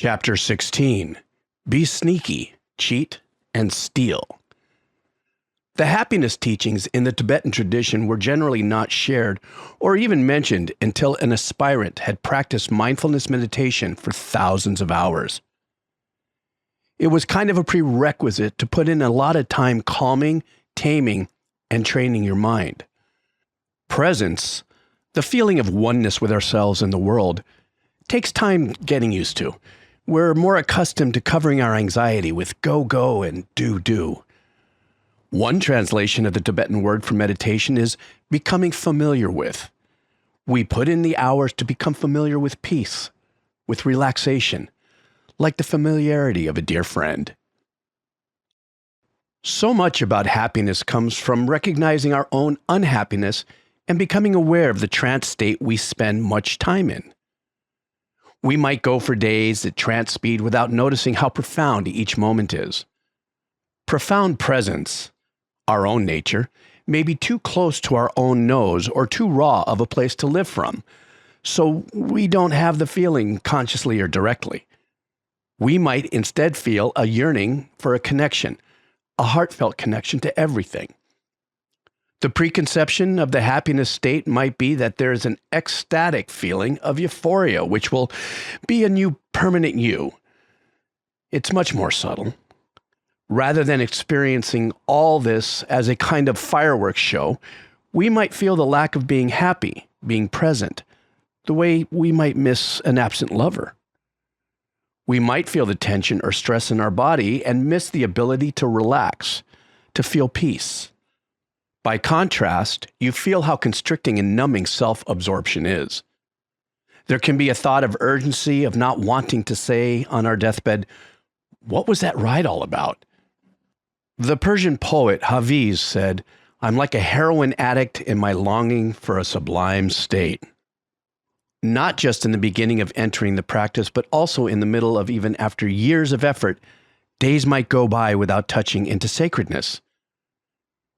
Chapter 16. Be sneaky, cheat, and steal. The happiness teachings in the Tibetan tradition were generally not shared or even mentioned until an aspirant had practiced mindfulness meditation for thousands of hours. It was kind of a prerequisite to put in a lot of time calming, taming, and training your mind. Presence, the feeling of oneness with ourselves and the world, takes time getting used to. We're more accustomed to covering our anxiety with go, go, and do. One translation of the Tibetan word for meditation is becoming familiar with. We put in the hours to become familiar with peace, with relaxation, like the familiarity of a dear friend. So much about happiness comes from recognizing our own unhappiness and becoming aware of the trance state we spend much time in. We might go for days at trance speed without noticing how profound each moment is. Profound presence, our own nature, may be too close to our own nose or too raw of a place to live from, so we don't have the feeling consciously or directly. We might instead feel a yearning for a connection, a heartfelt connection to everything. The preconception of the happiness state might be that there is an ecstatic feeling of euphoria, which will be a new permanent you. It's much more subtle. Rather than experiencing all this as a kind of fireworks show, we might feel the lack of being happy, being present, the way we might miss an absent lover. We might feel the tension or stress in our body and miss the ability to relax, to feel peace. By contrast, you feel how constricting and numbing self-absorption is. There can be a thought of urgency of not wanting to say on our deathbed, "What was that ride all about?" The Persian poet Hafiz said, "I'm like a heroin addict in my longing for a sublime state." Not just in the beginning of entering the practice, but also in the middle of even after years of effort, days might go by without touching into sacredness.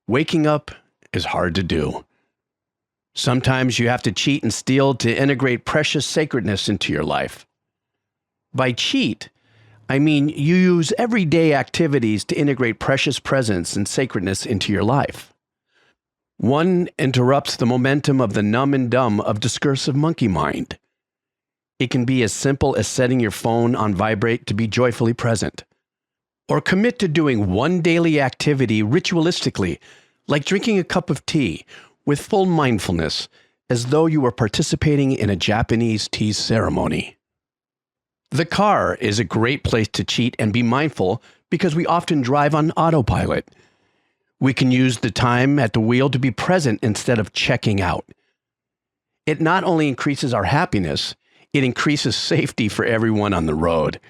Waking up is hard to do. Sometimes you have to cheat and steal to integrate precious sacredness into your life. By cheat, I mean you use everyday activities to integrate precious presence and sacredness into your life. One interrupts the momentum of the numb and dumb of discursive monkey mind. It can be as simple as setting your phone on vibrate to be joyfully present. Or commit to doing one daily activity ritualistically, like drinking a cup of tea, with full mindfulness, as though you were participating in a Japanese tea ceremony. The car is a great place to cheat and be mindful because we often drive on autopilot. We can use the time at the wheel to be present instead of checking out. It not only increases our happiness, it increases safety for everyone on the road.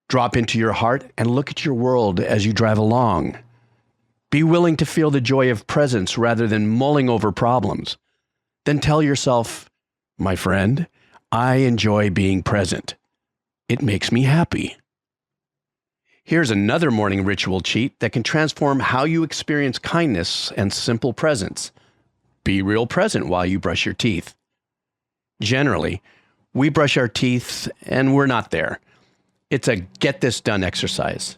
Drop into your heart and look at your world as you drive along. Be willing to feel the joy of presence rather than mulling over problems. Then tell yourself, "My friend, I enjoy being present. It makes me happy." Here's another morning ritual cheat that can transform how you experience kindness and simple presence. Be real present while you brush your teeth. Generally, we brush our teeth and we're not there. It's a get this done exercise.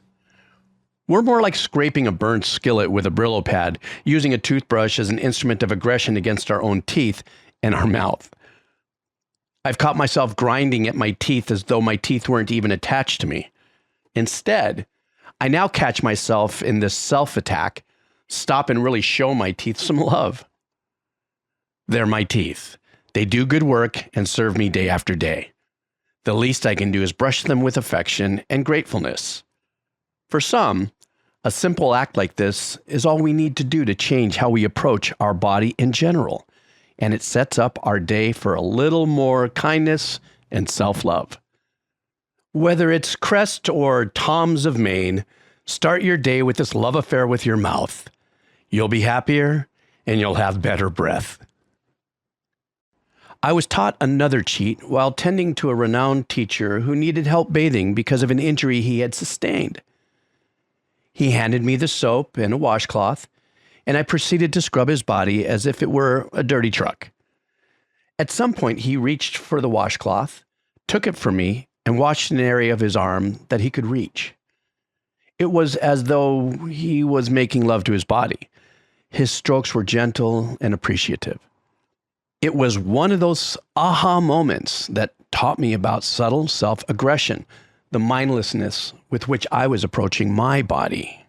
We're more like scraping a burned skillet with a Brillo pad, using a toothbrush as an instrument of aggression against our own teeth and our mouth. I've caught myself grinding at my teeth as though my teeth weren't even attached to me. Instead, I now catch myself in this self-attack, stop and really show my teeth some love. They're my teeth. They do good work and serve me day after day. The least I can do is brush them with affection and gratefulness. For some, a simple act like this is all we need to do to change how we approach our body in general, and it sets up our day for a little more kindness and self-love. Whether it's Crest or Tom's of Maine, start your day with this love affair with your mouth. You'll be happier and you'll have better breath. I was taught another cheat while tending to a renowned teacher who needed help bathing because of an injury he had sustained. He handed me the soap and a washcloth, and I proceeded to scrub his body as if it were a dirty truck. At some point, he reached for the washcloth, took it from me, and watched an area of his arm that he could reach. It was as though he was making love to his body. His strokes were gentle and appreciative. It was one of those aha moments that taught me about subtle self-aggression, the mindlessness with which I was approaching my body.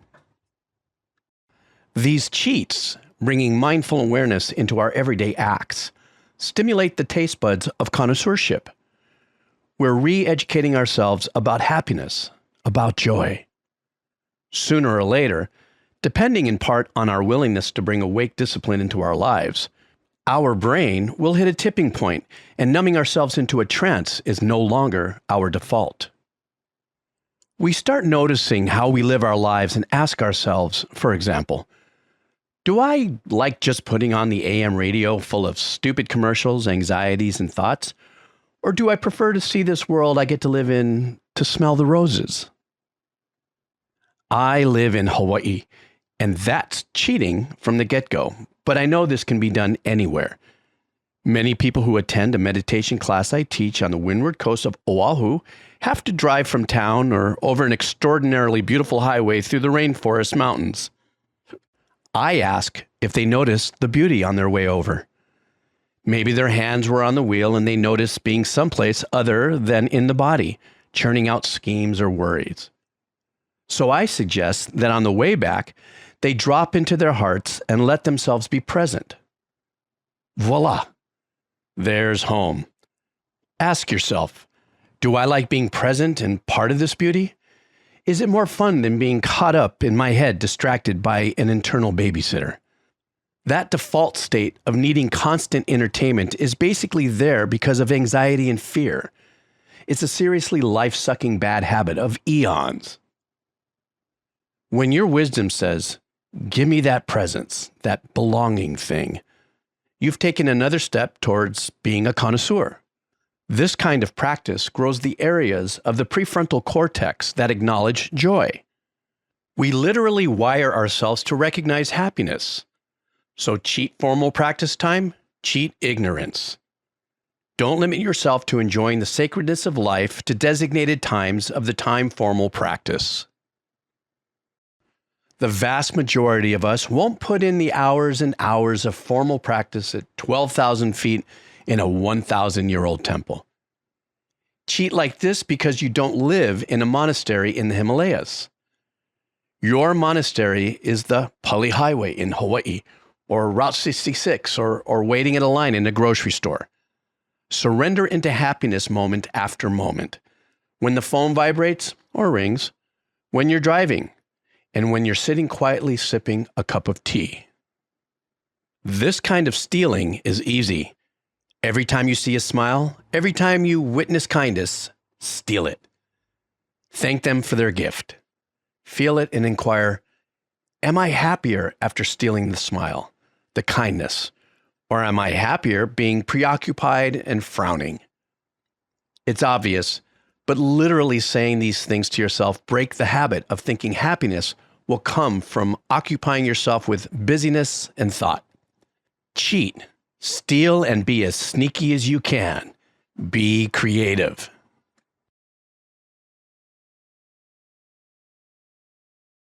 These cheats, bringing mindful awareness into our everyday acts, stimulate the taste buds of connoisseurship. We're re-educating ourselves about happiness, about joy. Sooner or later, depending in part on our willingness to bring awake discipline into our lives, our brain will hit a tipping point, and numbing ourselves into a trance is no longer our default. We start noticing how we live our lives and ask ourselves, for example, do I like just putting on the AM radio full of stupid commercials, anxieties, and thoughts? Or do I prefer to see this world I get to live in to smell the roses? I live in Hawaii, and that's cheating from the get-go, but I know this can be done anywhere. Many people who attend a meditation class I teach on the windward coast of Oahu have to drive from town or over an extraordinarily beautiful highway through the rainforest mountains. I ask if they noticed the beauty on their way over. Maybe their hands were on the wheel and they noticed being someplace other than in the body, churning out schemes or worries. So I suggest that on the way back, they drop into their hearts and let themselves be present. Voila! There's home. Ask yourself, do I like being present and part of this beauty? Is it more fun than being caught up in my head, distracted by an internal babysitter? That default state of needing constant entertainment is basically there because of anxiety and fear. It's a seriously life-sucking bad habit of eons. When your wisdom says, give me that presence, that belonging thing, you've taken another step towards being a connoisseur. This kind of practice grows the areas of the prefrontal cortex that acknowledge joy. We literally wire ourselves to recognize happiness. So cheat formal practice time, cheat ignorance. Don't limit yourself to enjoying the sacredness of life to designated times of the time formal practice. The vast majority of us won't put in the hours and hours of formal practice at 12,000 feet in a 1,000-year-old temple. Cheat like this because you don't live in a monastery in the Himalayas. Your monastery is the Pali Highway in Hawaii, or Route 66, or waiting in a line in a grocery store. Surrender into happiness moment after moment. When the phone vibrates or rings, when you're driving, and when you're sitting quietly sipping a cup of tea. This kind of stealing is easy. Every time you see a smile, every time you witness kindness, steal it. Thank them for their gift. Feel it and inquire, am I happier after stealing the smile, the kindness, or am I happier being preoccupied and frowning? It's obvious, but literally saying these things to yourself break the habit of thinking happiness will come from occupying yourself with busyness and thought. Cheat, steal, and be as sneaky as you can. Be creative.